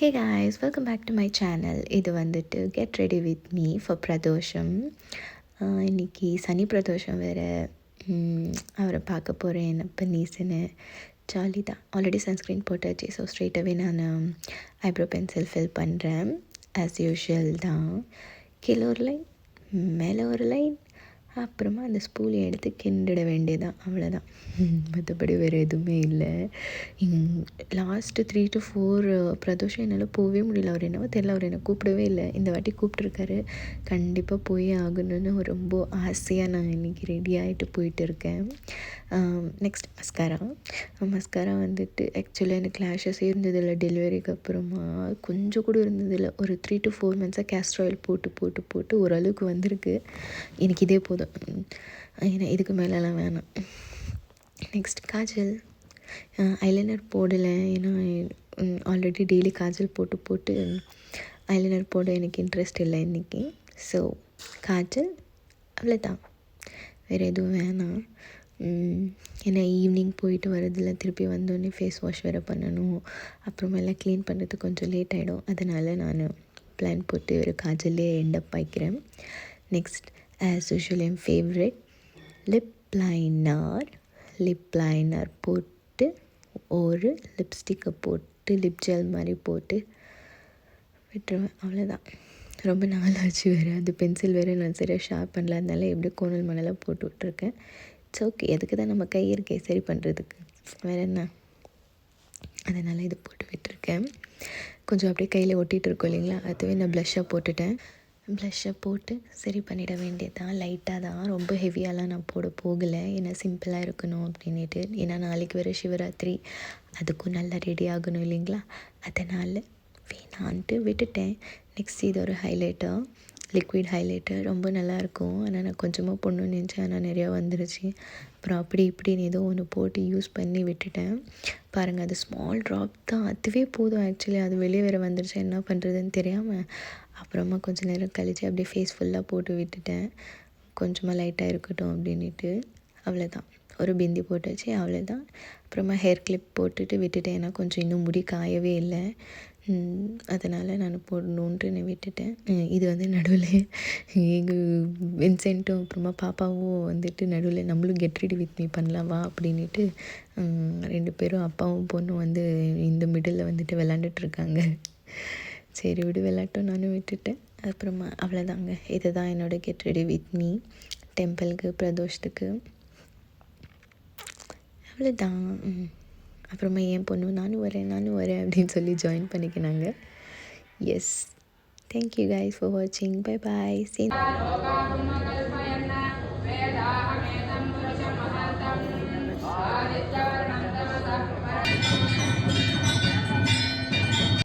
Hey guys, welcome back to my channel. இது வந்துட்டு get ready with me for Pradosham. இன்றைக்கி சனி பிரதோஷம் வேறு. அவரை பார்க்க போகிறேன் என்ன நீசன்னு. ஜாலி தான். ஆல்ரெடி சன்ஸ்க்ரீன் போட்டாச்சு. ஸோ ஸ்ட்ரெயிட்டாகவே நான் ஐப்ரோ பென்சில் ஃபில் பண்ணுறேன். ஆஸ் யூஷுவல் தான். கீழே ஒரு லைன், மேலே ஒரு லைன், அப்புறமா அந்த ஸ்பூலை எடுத்து கிண்டிட வேண்டியதான். அவ்வளோதான். மற்றபடி வேறு எதுவுமே இல்லை. லாஸ்ட்டு 3 to 4 பிரதோஷம் என்னால் போகவே முடியல. அவர் என்னவோ தெரியல, அவர் என்னை கூப்பிடவே இல்லை. இந்த வாட்டி கூப்பிட்ருக்காரு. கண்டிப்பாக போய் ஆகணும்னு ரொம்ப ஆசையாக நான் இன்றைக்கி ரெடி ஆகிட்டு போயிட்டு இருக்கேன். நெக்ஸ்ட் மஸ்காரா வந்துட்டு ஆக்சுவலாக எனக்கு லேஷஸே இருந்ததில்லை. டெலிவரிக்கு அப்புறமா கொஞ்சம் கூட இருந்ததில்லை. ஒரு 3 to 4 monthஸாக கேஸ்டர் ஆயில் போட்டு ஓரளவுக்கு வந்திருக்கு. எனக்கு இதே போதும். ஏன்னா இதுக்கு மேலெலாம் வேணாம். நெக்ஸ்ட் காஜல். ஐலைனர் போடலை. ஏன்னா ஆல்ரெடி டெய்லி காஜல் போட்டு ஐலைனர் போட எனக்கு இன்ட்ரெஸ்ட் இல்லை இன்றைக்கி. ஸோ காஜல் அவ்வளோதான், வேறு எதுவும் வேணாம். ஏன்னா ஈவினிங் போயிட்டு வரதில் திருப்பி வந்தோடனே ஃபேஸ் வாஷ் வேறு பண்ணணும். அப்புறமெல்லாம் க்ளீன் பண்ணுறதுக்கு கொஞ்சம் லேட் ஆகிடும். அதனால் நான் பிளான் போட்டு ஒரு காஜல்லே எண்டப் வைக்கிறேன். நெக்ஸ்ட் ஆஸ் யூஷுவல் என் ஃபேவரெட் லிப் லைனர் போட்டு ஒரு லிப்ஸ்டிக்கை போட்டு லிப் ஜெல் மாதிரி போட்டு விட்டுருவேன். அவ்வளோதான். ரொம்ப நாளாச்சு வேறு. அது பென்சில் வேறு நான் சரியாக ஷார்ப் பண்ணல. அதனால எப்படியும் கோணல் மணலாக போட்டு விட்ருக்கேன். It's okay. எதுக்கு தான் நம்ம கை இருக்கே சரி பண்ணுறதுக்கு, வேறு என்ன. அதனால் இது போட்டு விட்டுருக்கேன். கொஞ்சம் அப்படியே கையில் ஒட்டிகிட்டு இருக்கோம் இல்லைங்களா, அதுவே நான் ப்ளஷ்ஷாக போட்டு சரி பண்ணிட வேண்டியது தான். லைட்டாக தான், ரொம்ப ஹெவியாலாம் நான் போட போகலை. ஏன்னா சிம்பிளாக இருக்கணும் அப்படின்ட்டு. ஏன்னா நாளைக்கு வேறு சிவராத்திரி, அதுக்கும் நல்லா ரெடி ஆகணும் இல்லைங்களா. அதனால் வேணான்ட்டு விட்டுட்டேன். நெக்ஸ்ட் இது ஒரு ஹைலைட்டர், லிக்விட் ஹைலைட்டர். ரொம்ப நல்லாயிருக்கும். ஆனால் நான் கொஞ்சமாக போடணும்னு நினச்சேன். ஆனால் நிறையா வந்துருச்சு. அப்புறம் அப்படி இப்படின்னு ஏதோ ஒன்று போட்டு யூஸ் பண்ணி விட்டுட்டேன். பாருங்கள், அது ஸ்மால் ட்ராப் தான், அதுவே போதும். ஆக்சுவலி அது வெளியே வேறு வந்துருச்சு, என்ன பண்ணுறதுன்னு தெரியாமல். அப்புறமா கொஞ்சம் நேரம் கழித்து அப்படியே ஃபேஸ் ஃபுல்லாக போட்டு விட்டுட்டேன். கொஞ்சமாக லைட்டாக இருக்கட்டும் அப்படின்ட்டு. அவ்வளோதான். ஒரு பிந்தி போட்டாச்சு, அவ்வளோதான். அப்புறமா ஹேர் கிளிப் போட்டுட்டு விட்டுட்டேன். ஏன்னா கொஞ்சம் இன்னும் முடி காயவே இல்லை. அதனால் நான் போடணுன்ட்டு நான் விட்டுட்டேன். இது வந்து நடுவில் எங்கள் வின்சென்ட்டும் அப்புறமா பாப்பாவும் வந்துட்டு நடுவில் நம்மளும் கெட் ரெடி வித் மீ பண்ணலாம் வா அப்படின்ட்டு 2 பேரும் அப்பாவும் பொண்ணும் வந்து இந்த மிடில் வந்துட்டு விளாண்டுட்ருக்காங்க. சரி விடு விளாட்டும், நானும் விட்டுட்டேன். அப்புறமா அவ்வளோதாங்க. இதுதான் என்னோடய கெட் ரெடி வித் மீ டெம்பிளுக்கு பிரதோஷத்துக்கு. அவ்வளோதான். அப்புறமா என் பொண்ணு நானும் வரேன் அப்படின்னு சொல்லி ஜாயின் பண்ணிக்கினாங்க. எஸ், தேங்க்யூ கைஸ் ஃபார் வாட்சிங். பை பாய்.